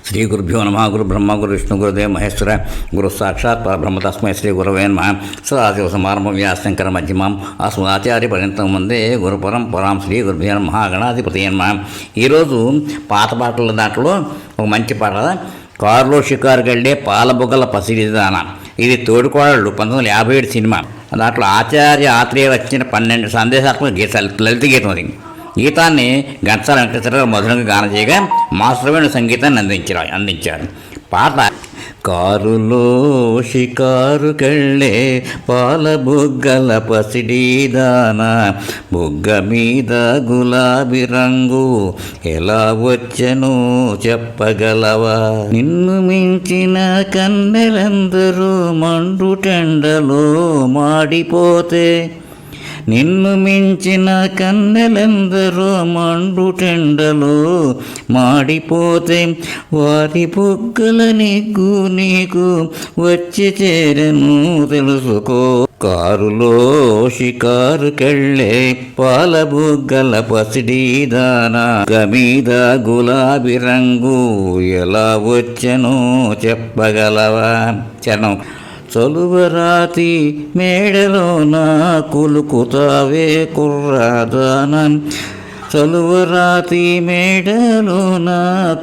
శ్రీ గురుభ్యో నమ. గురు బ్రహ్మ గురు విష్ణు గురుదేవ మహేశ్వర గురు సాక్షాత్ పరబ్రహ్మ తస్మై శ్రీ గురవే నమః. సదాశివ సమారంభం వ్యాసశంకర మధ్యమాం అస్మదాచార్య పర్యంతం వందే గురు పరంపరాం శ్రీ గురుభ్యో నమః. గణాధిపతయే నమః. ఈరోజు పాత పాటల దాంట్లో ఒక మంచి పాట, కారులో షికారుకి వెళ్ళే పాలబుగ్గల పసిడిదాన. ఇది తోడుకోడళ్ళు 1957 సినిమా. దాంట్లో ఆచార్య ఆత్రేయ వచ్చిన 12 సందేశాత్మక గీతాలు, లలిత గీతం. అది గీతాన్ని ఘంటసాల వెంకటేశ్వరరావు మధురంగా గానం చేయగా మాస్టర్వేణు సంగీతాన్ని అందించారు. పాట కారులో షికారుకెళ్ళే పాల బుగ్గల పసిడిదాన, బుగ్గ మీద గులాబీ రంగు ఎలా వచ్చెనో చెప్పగలవా? నిన్ను మించిన కన్నెలందరూ మండుటెండలో మాడిపోతే, నిన్ను మించిన కన్నెలందరూ మండుటెండలో మాడిపోతే, వారి బుగ్గల నిగ్గు నీకు వచ్చి చేరను తెలుసుకో. కారులో షికారుకెళ్ళే పాల బుగ్గల పసిడిదాన, గమీద గులాబీ రంగు ఎలా వచ్చెనో చెప్పగలవా? చరణం. చలువరాతి మేడలోన కులుకుతావే కుర్రదానం, చలువరాతి మేడలోన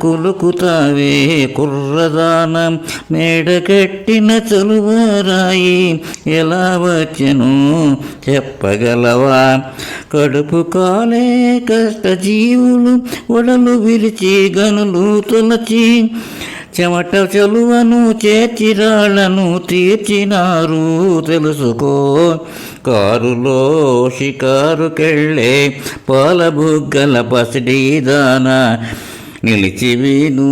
కులుకుతావే కుర్రదానం, మేడ కట్టిన చలువరాయి ఎలా వచ్చెను చెప్పగలవా? కడుపు కాలే కష్టజీవులు ఒడలు విరిచి గనులు తొలచి, చెమట చెలువను చేర్చిరాళ్లను తీర్చినారు తెలుసుకో. కారులో షికారుకెళ్ళే పాల బుగ్గల పసిడిదాన, నిలిచి విను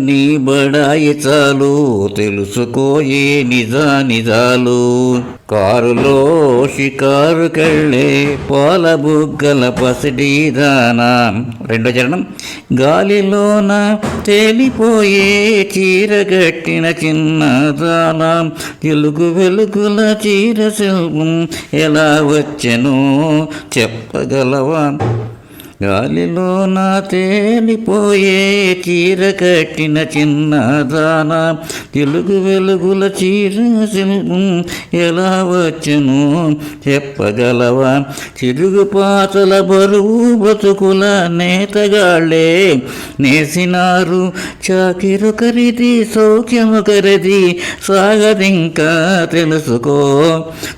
నీ బడాయి చాలు తెలుసుకోయే నిజాలు. కారులో షికారుకెళ్ళే పాల బుగ్గల పసిడిదాన. రెండో చరణం. గాలిలోన తేలిపోయే చీరగట్టిన చిన్నదాన, తెలుగు వెలుగుల చీర శిల్పం ఎలా వచ్చెనో చెప్పగలవా? గాలిలోన తేలిపోయే చీర కట్టిన చిన్నదాన, తెలుగు వెలుగుల చీర శిల్పం ఎలా వచ్చెను చెప్పగలవా? చిరుగుపాతల బరువు బతుకుల నేతగాళ్ళే నేసినారు చాకిరు కరిది సౌఖ్యము కరిది సాగదింకా తెలుసుకో.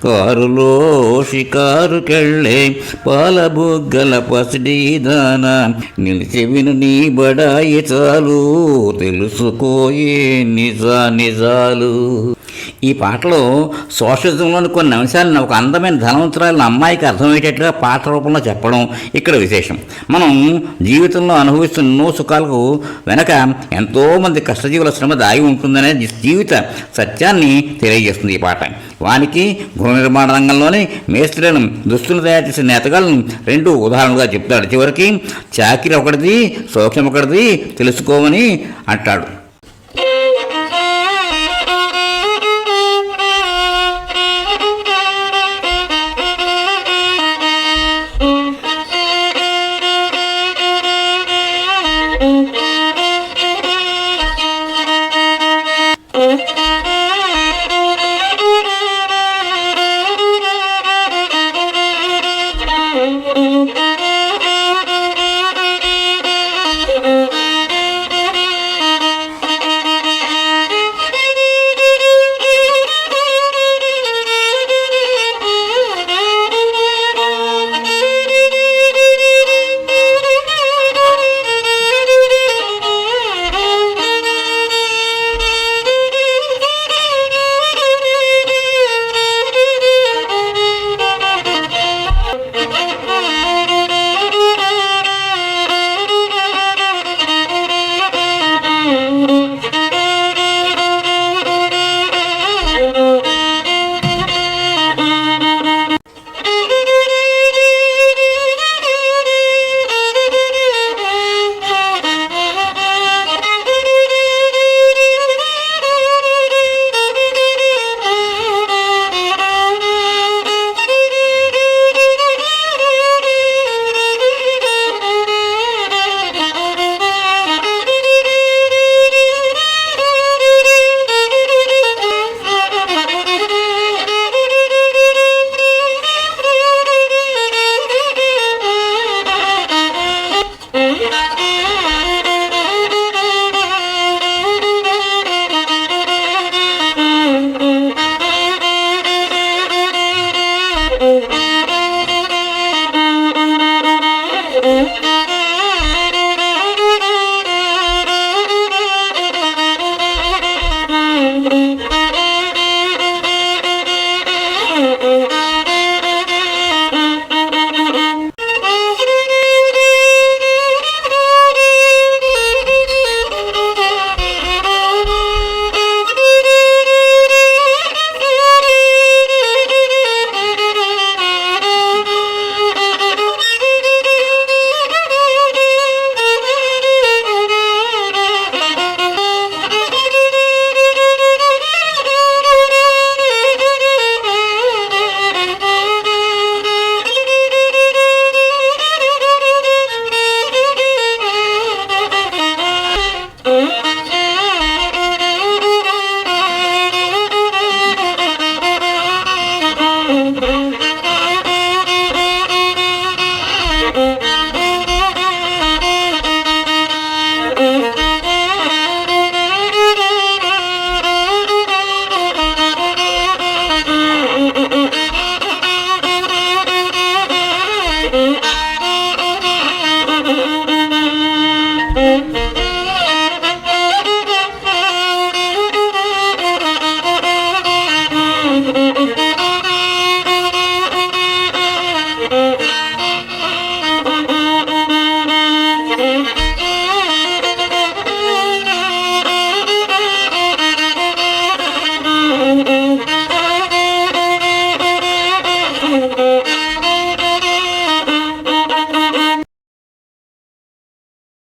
కారులో షికారుకెళ్ళే పాల బుగ్గల పసిడి దాన, నిలిచి విను నీ బడాయి చాలు తెలుసుకోయే నిజాలు. ఈ పాటలో సోషలిజంలోని కొన్ని అంశాలను ఒక అందమైన ధనవంతురాలిన అమ్మాయికి అర్థమయ్యేటట్లుగా పాట రూపంలో చెప్పడం ఇక్కడ విశేషం. మనం జీవితంలో అనుభవిస్తున్న ఎన్నో సుఖాలకు వెనక ఎంతోమంది కష్టజీవుల శ్రమ దాగి ఉంటుందనే జీవిత సత్యాన్ని తెలియజేస్తుంది ఈ పాట. వానికి గృహ నిర్మాణ రంగంలోని మేస్త్రీలను, దుస్తులు తయారు చేసే నేతగాళ్ళను 2 ఉదాహరణలుగా చెప్తాడు. చివరికి చాకిరి ఒకటిది సౌఖ్యం ఒకటిది తెలుసుకోమని అంటాడు.